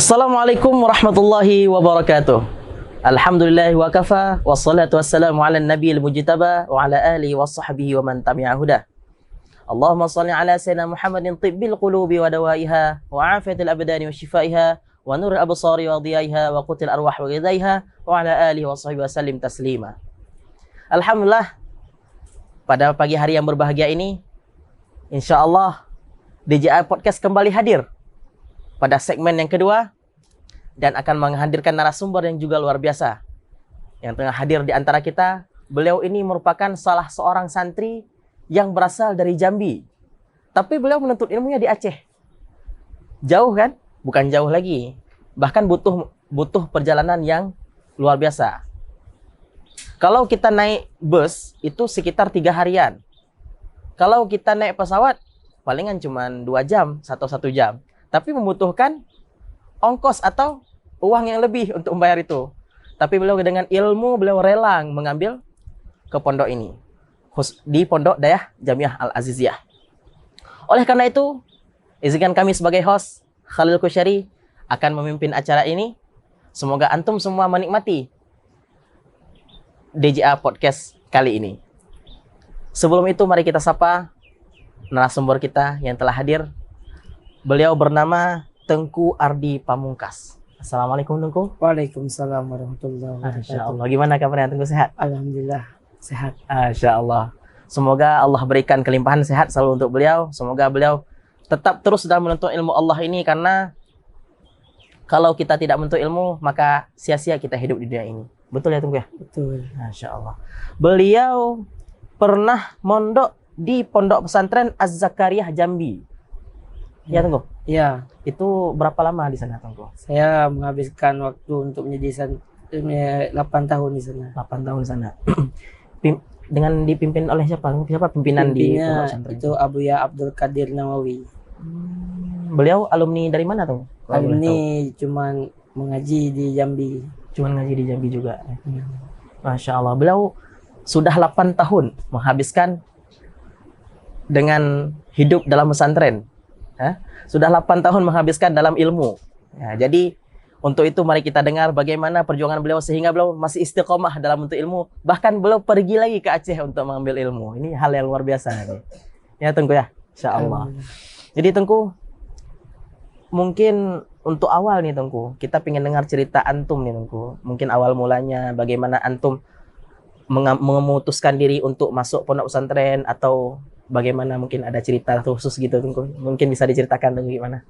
Assalamualaikum warahmatullahi wabarakatuh. Alhamdulillah wa kafa, wassalatu wassalamu ala nabiyil mujtaba wa ala alihi wa sahbihi wa man tabi'a huda. Allahumma salli ala sayyidina Muhammadin tibbil qulubi wa dawaiha wa afiyatil abdani wa shifaiha wa nuril absari wa dhiyaiha wa qutil arwah wa ghidaiha wa ala alihi wa sahbihi wa sallim taslima. Alhamdulillah, pada pagi hari yang berbahagia ini, insyaallah DJI Podcast kembali hadir pada segmen yang kedua dan akan menghadirkan narasumber yang juga luar biasa yang tengah hadir di antara kita. Beliau ini merupakan salah seorang santri yang berasal dari Jambi, tapi beliau menuntut ilmunya di Aceh. Jauh kan? Bukan jauh lagi, bahkan butuh perjalanan yang luar biasa. Kalau kita naik bus itu sekitar 3 harian. Kalau kita naik pesawat palingan cuma 2 jam, 1 jam. Tapi membutuhkan ongkos atau uang yang lebih untuk membayar itu. Tapi beliau dengan ilmu, beliau rela mengambil ke pondok ini. Di Pondok Dayah Jamiah Al-Aziziyah. Oleh karena itu, izinkan kami sebagai host, Khalil Kusyari, akan memimpin acara ini. Semoga antum semua menikmati DJI Podcast kali ini. Sebelum itu, mari kita sapa narasumber kita yang telah hadir. Beliau bernama Tengku Ardi Pamungkas. Assalamualaikum Tengku. Waalaikumsalam warahmatullahi wabarakatuh. Masya Allah. Gimana kabarnya Tengku, sehat? Alhamdulillah sehat. Masya Allah. Semoga Allah berikan kelimpahan sehat selalu untuk beliau. Semoga beliau tetap terus dalam menuntut ilmu Allah ini, karena kalau kita tidak menuntut ilmu maka sia-sia kita hidup di dunia ini. Betul ya Tengku ya? Betul. Masya Allah. Beliau pernah mondok di Pondok Pesantren Az-Zakariyah Jambi. Ya Tengku? Ya. Itu berapa lama di sana Tengku? Saya menghabiskan waktu untuk menjadi 8 tahun di sana. 8 tahun di sana. Dengan dipimpin oleh siapa? Siapa pimpinan di Pondok Pesantren? Itu Abuya Abdul Qadir Nawawi. Beliau alumni dari mana Tengku? Alumni cuman mengaji di Jambi. Cuman ngaji di Jambi juga. Masya Allah. Beliau sudah 8 tahun menghabiskan dengan hidup dalam pesantren. Sudah 8 tahun menghabiskan dalam ilmu. Ya, jadi untuk itu mari kita dengar bagaimana perjuangan beliau sehingga beliau masih istiqomah dalam untuk ilmu. Bahkan beliau pergi lagi ke Aceh untuk mengambil ilmu. Ini hal yang luar biasa. Ya Tengku ya, insya Allah. Jadi Tengku, mungkin untuk awal nih Tengku, kita pengen dengar cerita antum nih Tengku. Mungkin awal mulanya bagaimana antum memutuskan diri untuk masuk pondok pesantren, atau bagaimana, mungkin ada cerita khusus gitu Tengku. Mungkin bisa diceritakan Tengku gimana?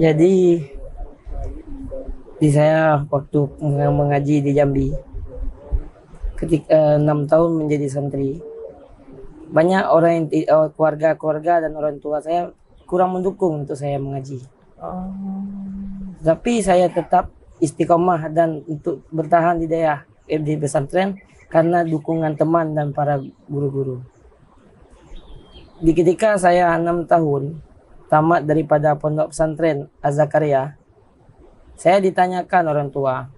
Jadi di saya waktu mengaji di Jambi, ketika 6 tahun menjadi santri, banyak orang yang keluarga dan orang tua saya kurang mendukung untuk saya mengaji. Tapi saya tetap istiqomah dan untuk bertahan di daerah di pesantren karena dukungan teman dan para guru-guru. Di ketika saya 6 tahun tamat daripada pondok pesantren Az-Zakariyah, saya ditanyakan orang tua,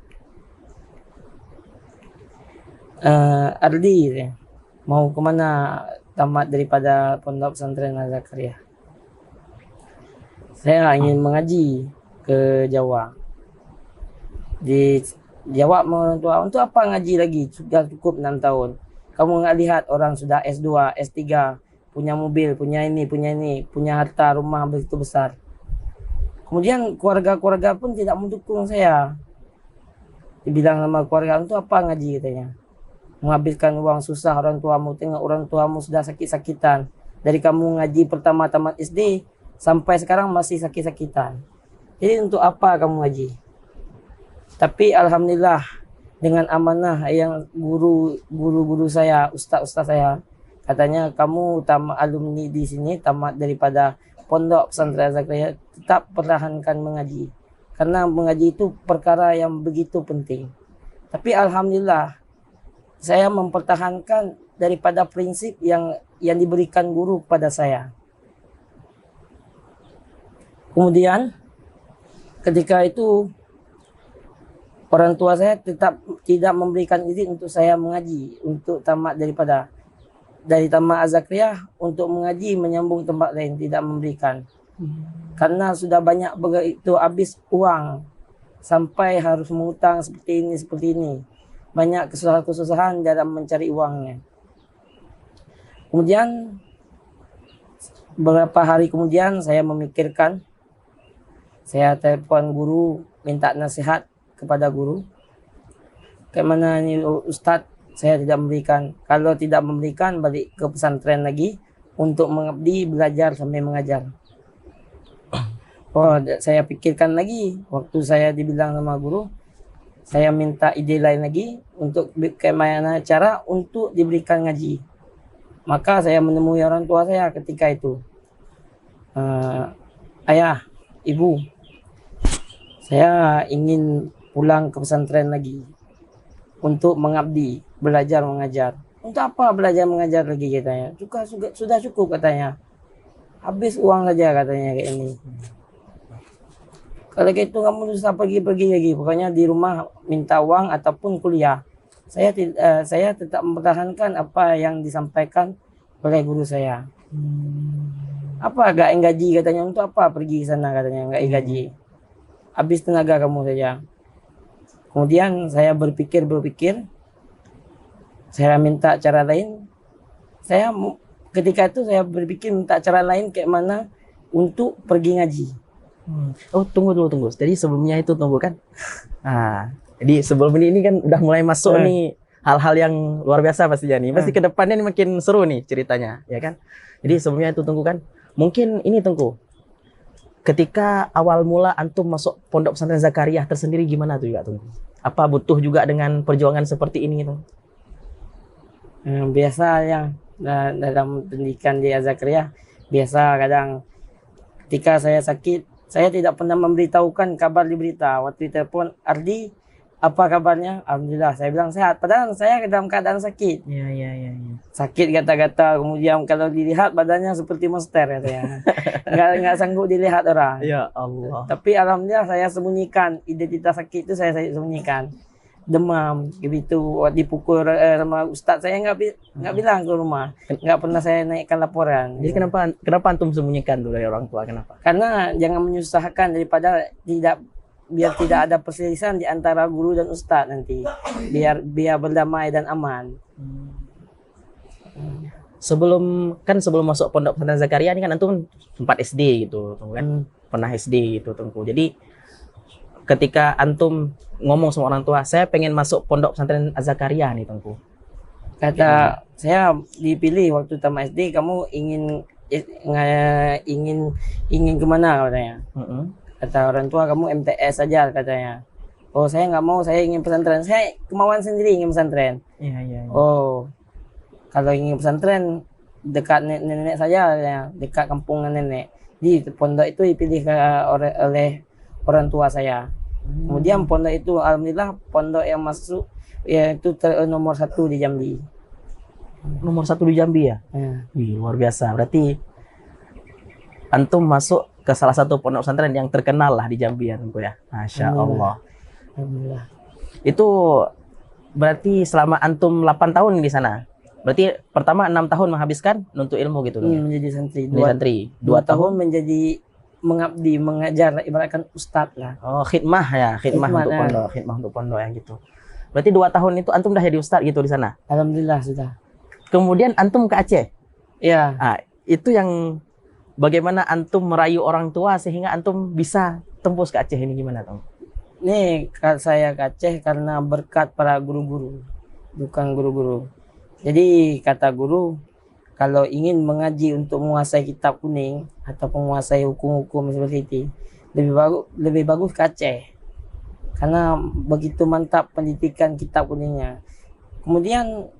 Ardi, mau kemana tamat daripada pondok pesantren Az-Zakariyah? Saya ingin mengaji ke Jawa. Dijawab orang tua, untuk apa ngaji lagi? Sudah cukup 6 tahun. Kamu nggak lihat orang sudah S2, S3, punya mobil, punya ini, punya harta rumah begitu besar. Kemudian keluarga pun tidak mendukung saya. Dibilang sama keluarga, untuk apa ngaji katanya? Menghabiskan uang susah orang tuamu, tengok orang tuamu sudah sakit-sakitan. Dari kamu ngaji pertama tamat SD sampai sekarang masih sakit-sakitan. Jadi untuk apa kamu ngaji? Tapi alhamdulillah dengan amanah yang guru saya, ustaz saya, katanya kamu tamat alumni di sini, tamat daripada pondok pesantren Az-Zakariyah, tetap pertahankan mengaji. Karena mengaji itu perkara yang begitu penting. Tapi alhamdulillah saya mempertahankan daripada prinsip yang diberikan guru kepada saya. Kemudian ketika itu orang tua saya tetap tidak memberikan izin untuk saya mengaji, untuk tamat dari tamat Az-Zakariyah untuk mengaji menyambung tempat lain, tidak memberikan. Karena sudah banyak begitu habis uang sampai harus mengutang seperti ini. Banyak kesusahan-kesusahan dalam mencari uangnya. Kemudian beberapa hari kemudian saya memikirkan, saya telepon guru, minta nasihat kepada guru. Kayak mana ini Ustadz, saya tidak memberikan. Kalau tidak memberikan, balik ke pesantren lagi untuk mengabdi, belajar sampai mengajar. Oh, saya pikirkan lagi. Waktu saya dibilang sama guru, saya minta ide lain lagi untuk bagaimana cara untuk diberikan ngaji. Maka saya menemui orang tua saya ketika itu. Ayah, ibu, saya ingin pulang ke pesantren lagi untuk mengabdi, belajar mengajar. Untuk apa belajar mengajar lagi katanya? Sudah cukup katanya. Habis uang saja katanya kayak ini. Kalau gitu kamu susah pergi-pergi lagi. Pokoknya di rumah minta uang ataupun kuliah. Saya tetap mempertahankan apa yang disampaikan oleh guru saya. Apa gak gaji katanya, untuk apa pergi ke sana katanya, gak gaji. Habis tenaga kamu saja. Kemudian saya berpikir, saya minta cara lain. Ketika itu saya berpikir minta cara lain kayak mana untuk pergi ngaji. Oh, tunggu. Jadi sebelumnya itu tunggu kan. Nah, jadi sebelum ini kan udah mulai masuk nih hal-hal yang luar biasa pastinya nih. Pasti ke depannya nih makin seru nih ceritanya, ya kan? Jadi sebelumnya itu tunggu kan. Mungkin ini tunggu. Ketika awal mula antum masuk Pondok Pesantren Zakariah tersendiri gimana tuh juga tunggu? Apa butuh juga dengan perjuangan seperti ini tuh? Biasa yang dalam pendidikan di Zakariah, biasa kadang ketika saya sakit, saya tidak pernah memberitahukan kabar di berita. Waktu telepon, Ardi, apa kabarnya? Alhamdulillah, saya bilang sehat. Padahal saya dalam keadaan sakit. Iya. Sakit gata-gata, kemudian kalau dilihat badannya seperti monster katanya. nggak sanggup dilihat orang. Ya Allah. Tapi alhamdulillah saya sembunyikan identitas sakit itu, saya sembunyikan. Demam gitu, dipukul sama ustadz, saya nggak bilang ke rumah, nggak pernah saya naikkan laporan. Jadi kenapa antum sembunyikan tuh dari orang tua? Kenapa? Karena jangan menyusahkan, daripada biar tidak ada perselisihan di antara guru dan ustadz nanti, biar berdamai dan aman. Sebelum masuk Pondok Pesantren Zakariah ini kan antum sempat SD gitu, kan? Pernah SD gitu, Tengku. Jadi ketika antum ngomong sama orang tua, saya pengen masuk Pondok Pesantren Zakariah nih, Tengku. Kata saya dipilih waktu tamat SD, kamu ingin kemana katanya. Kata orang tua, kamu MTS saja katanya. Oh, saya nggak mau, saya ingin pesantren. Saya kemauan sendiri ingin pesantren. Iya. Oh, kalau ingin pesantren dekat nenek saja, ya, dekat kampung nenek. Di pondok itu dipilih oleh orang tua saya. Kemudian pondok itu, alhamdulillah, pondok yang masuk yaitu nomor 1 di Jambi. Nomor 1 di Jambi ya? Wih, luar biasa. Berarti antum masuk ke salah satu pondok pesantren yang terkenal lah di Jambi ya, Tengku ya. Masya Allah. Alhamdulillah. Itu berarti selama antum 8 tahun di sana. Berarti pertama 6 tahun menghabiskan untuk ilmu gitu. Menjadi santri. 2 tahun menjadi mengabdi, mengajar, ibaratkan ustadz lah. Oh, khidmah untuk pondok yang gitu. Berarti 2 tahun itu antum udah jadi ustadz gitu di sana. Alhamdulillah sudah. Kemudian antum ke Aceh. Iya. Nah, itu yang bagaimana antum merayu orang tua sehingga antum bisa tembus ke Aceh ini gimana, Tong? Nih, saya ke Aceh karena berkat para guru-guru, bukan guru-guru. Jadi kata guru, kalau ingin mengaji untuk menguasai kitab kuning atau menguasai hukum-hukum seperti itu, lebih bagus ke Aceh. Karena begitu mantap pendidikan kitab kuningnya. Kemudian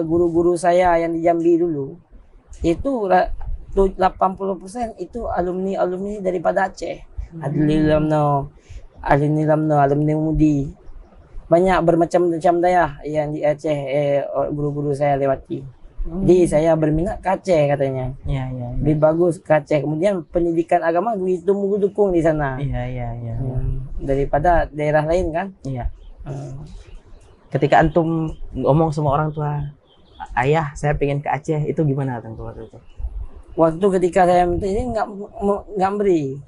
guru-guru saya yang di Jambi dulu, itu 80% itu alumni daripada Aceh. Alumni Mudi. Banyak bermacam-macam daerah yang di Aceh guru-guru saya lewati. Jadi saya berminat ke Aceh katanya. Iya. Lebih bagus ke Aceh. Kemudian pendidikan agama begitu mendukung di sana. Iya. Daripada daerah lain kan? Iya. Ketika antum ngomong sama orang tua, ayah saya pengen ke Aceh, itu gimana Tengku waktu itu? waktu ketika saya minta ini nggak beri,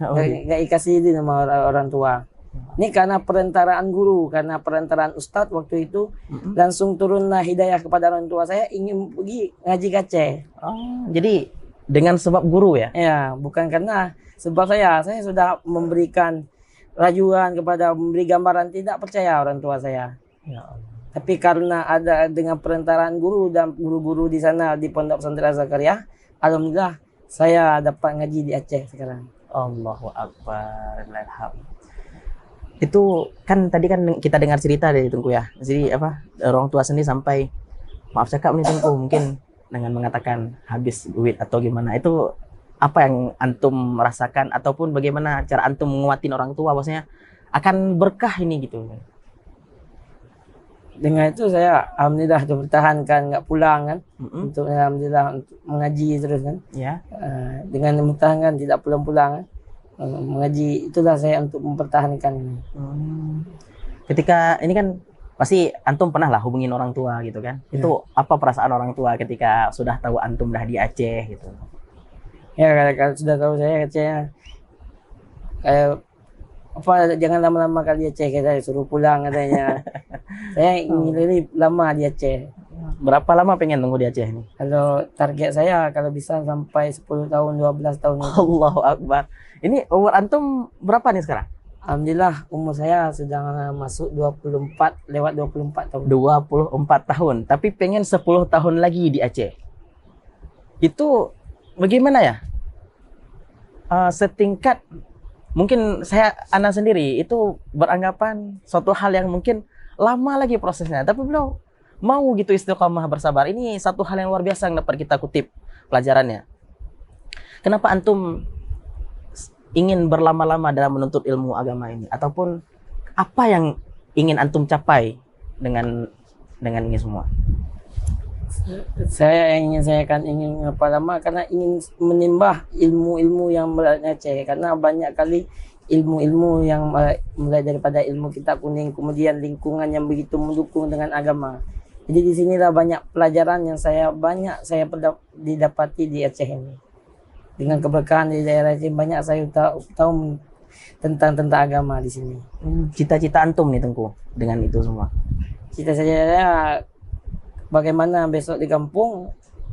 nggak dikasih izin sama orang tua. Ini karena perentaraan guru, karena perentaraan ustadz waktu itu langsung turunlah hidayah kepada orang tua saya ingin pergi ngaji ke Aceh. Oh, jadi dengan sebab guru ya? Ya, bukan karena sebab saya sudah memberikan rajuan kepada memberi gambaran tidak percaya orang tua saya. Ya Allah. Tapi karena ada dengan perentaraan guru dan guru-guru di sana di Pondok Pesantren Zakaria, alhamdulillah saya dapat ngaji di Aceh sekarang. Allahu Akbar. Alhamdulillah. Itu kan tadi kan kita dengar cerita dari Tengku ya. Jadi apa orang tua sendiri sampai maaf cakap nih Tengku mungkin dengan mengatakan habis duit atau gimana. Itu apa yang antum merasakan ataupun bagaimana cara antum menguatin orang tua bahwasanya akan berkah ini gitu. Dengan itu saya alhamdulillah bertahankan nggak pulang kan. Untuk alhamdulillah untuk mengaji terus kan. Ya. Dengan mempertahankan tidak pulang-pulang kan. Mengaji itulah saya untuk mempertahankan ini. Ketika ini kan pasti antum pernah lah hubungin orang tua gitu kan. Ya. Itu apa perasaan orang tua ketika sudah tahu antum dah di Aceh gitu? Ya kalau sudah tahu saya Aceh kayak apa jangan lama-lama kali Aceh saya suruh pulang katanya. Saya ingin lebih lama di Aceh. Berapa lama pengen tunggu di Aceh ini? Kalau target saya kalau bisa sampai 10 tahun 12 tahun. Allahu Akbar. Ini umur antum berapa nih sekarang? Alhamdulillah umur saya sudah masuk 24 lewat 24 tahun. 24 tahun, tapi pengen 10 tahun lagi di Aceh. Itu bagaimana ya? Setingkat mungkin Ana sendiri itu beranggapan suatu hal yang mungkin lama lagi prosesnya, tapi beliau mau gitu istiqomah bersabar. Ini satu hal yang luar biasa yang dapat kita kutip pelajarannya. Kenapa antum ingin berlama-lama dalam menuntut ilmu agama ini, ataupun apa yang ingin antum capai dengan ini semua? Saya ingin apa lama karena ingin menimba ilmu-ilmu yang beratnya Aceh, karena banyak kali ilmu-ilmu yang mulai daripada ilmu kitab kuning, kemudian lingkungan yang begitu mendukung dengan agama. Jadi disinilah banyak pelajaran yang saya didapati di Aceh ini. Dengan keberkahan di daerah Aceh banyak saya tahu tentang agama di sini. Cita-cita antum nih Tengku dengan itu semua? Cita saya bagaimana besok di kampung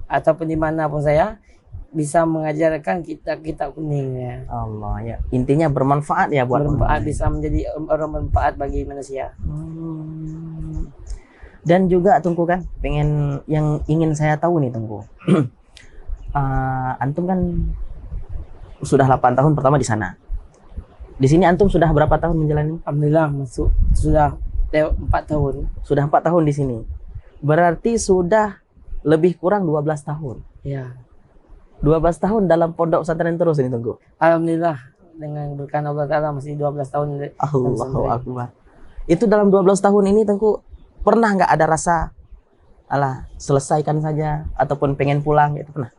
ataupun dimanapun saya bisa mengajarkan kitab kuning ya. Allah ya. Intinya bermanfaat ya buat bermanfaat, bisa menjadi orang bermanfaat bagi manusia. Dan juga Tengku kan pengen yang ingin saya tahu nih Tengku. Antum kan sudah 8 tahun pertama di sana. Di sini antum sudah berapa tahun menjalani? Alhamdulillah sudah 4 tahun. Sudah 4 tahun di sini. Berarti sudah lebih kurang 12 tahun. Ya. 12 tahun dalam pondok pesantren terus ini Tengku. Alhamdulillah dengan berkah Allah Taala masih 12 tahun. Allahu Akbar. Itu dalam 12 tahun ini Tengku pernah nggak ada rasa alah selesaikan saja ataupun pengen pulang gitu, pernah?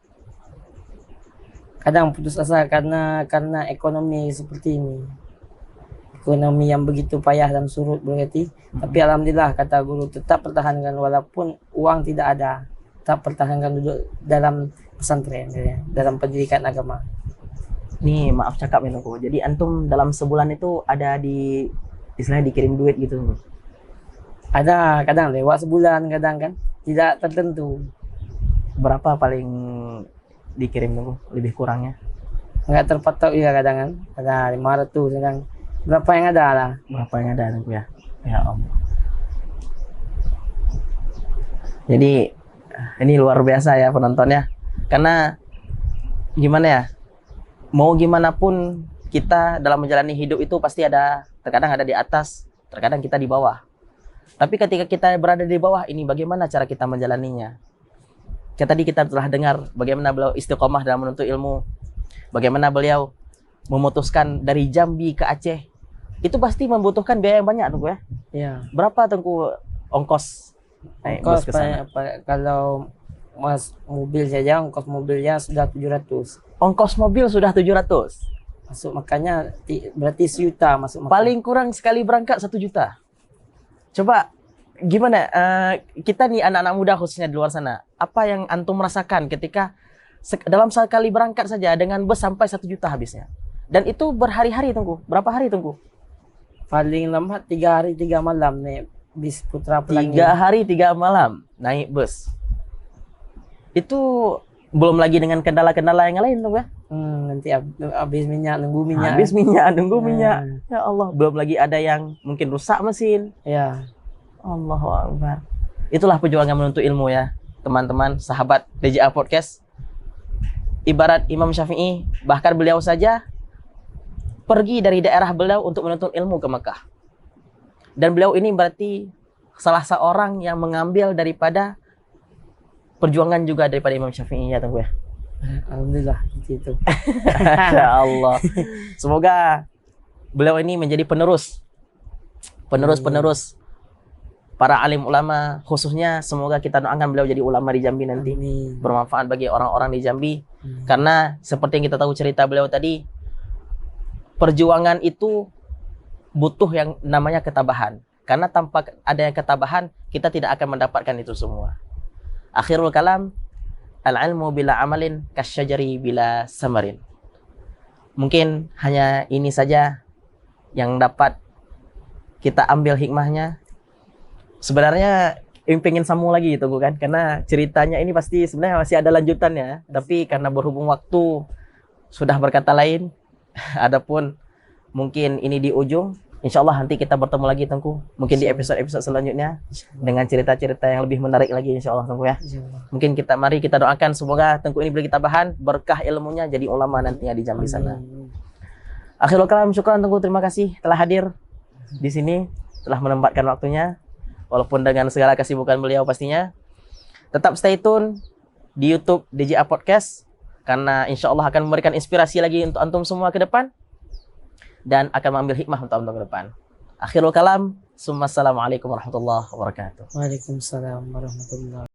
Kadang putus asa karena ekonomi seperti ini. Ekonomi yang begitu payah dan surut berarti. Tapi alhamdulillah kata guru tetap pertahankan walaupun uang tidak ada. Tetap pertahankan duduk dalam pesantren ya, dalam pendidikan agama. Nih maaf cakap nih Tengku. Jadi antum dalam sebulan itu ada di istilahnya dikirim duit gitu? Ada, kadang lewat sebulan, kadang kan tidak tertentu. Berapa paling dikirim Tengku? Lebih kurangnya? Nggak terpatok ya kadang kan. Ada 500 kadang. Berapa yang ada lah. Berapa yang ada Tengku ya? Ya Allah. Jadi ini luar biasa ya penontonnya. Karena gimana ya? Mau gimana pun kita dalam menjalani hidup itu pasti ada, terkadang ada di atas, terkadang kita di bawah. Tapi ketika kita berada di bawah ini, bagaimana cara kita menjalaninya? Kayak tadi kita telah dengar bagaimana beliau istiqomah dalam menuntut ilmu, bagaimana beliau memutuskan dari Jambi ke Aceh. Itu pasti membutuhkan biaya yang banyak Tengku ya? Iya. Berapa Tengku ongkos? Ongkos kalau mas mobil saja, ongkos mobilnya sudah 700. Ongkos mobil sudah 700? Masuk makanya berarti 1 juta masuk makan. Paling kurang sekali berangkat 1 juta. Coba gimana kita nih anak-anak muda khususnya di luar sana, apa yang antum merasakan ketika dalam sekali berangkat saja dengan bus sampai 1 juta habisnya. Dan itu berhari-hari Tengku. Berapa hari Tengku? Paling lambat 3 hari 3 malam nih bis Putra Pelangi. 3 hari 3 malam naik bus. Itu belum lagi dengan kendala-kendala yang lain Tengku ya. Nanti habis minyak, nunggu minyak. Habis minyak, nunggu minyak. Ya Allah, belum lagi ada yang mungkin rusak mesin. Ya. Allahu Akbar. Itulah perjuangan menuntut ilmu ya, teman-teman, sahabat DJA Podcast. Ibarat Imam Syafi'i, bahkan beliau saja pergi dari daerah beliau untuk menuntut ilmu ke Mekah. Dan beliau ini berarti salah seorang yang mengambil daripada perjuangan juga daripada Imam Syafi'i ya Tengku ya. Alhamdulillah itu. Masya Allah. Semoga beliau ini menjadi penerus para alim ulama, khususnya semoga kita doakan beliau jadi ulama di Jambi nanti. Amin. Bermanfaat bagi orang-orang di Jambi. Karena seperti yang kita tahu cerita beliau tadi, perjuangan itu butuh yang namanya ketabahan. Karena tanpa adanya ketabahan, kita tidak akan mendapatkan itu semua. Akhirul kalam, al-ilmu bila amalin kasyajari bila samarin. Mungkin hanya ini saja yang dapat kita ambil hikmahnya. Sebenarnya pengen sambung lagi gitu kan, karena ceritanya ini pasti sebenarnya masih ada lanjutannya, tapi karena berhubung waktu sudah berkata lain, adapun mungkin ini di ujung, insya Allah nanti kita bertemu lagi Tengku, mungkin di episode-episode selanjutnya dengan cerita-cerita yang lebih menarik lagi insya Allah Tengku ya. Mungkin mari kita doakan semoga Tengku ini beri kita bahan berkah ilmunya jadi ulama nantinya di Jambi sana. Akhirul kalam, syukran Tengku, terima kasih telah hadir di sini, telah menempatkan waktunya. Walaupun dengan segala kesibukan beliau pastinya. Tetap stay tune di YouTube DJA Podcast. Karena insya Allah akan memberikan inspirasi lagi untuk antum semua ke depan. Dan akan mengambil hikmah untuk antum ke depan. Akhirul kalam. Assalamualaikum warahmatullahi wabarakatuh. Waalaikumsalam warahmatullahi wabarakatuh.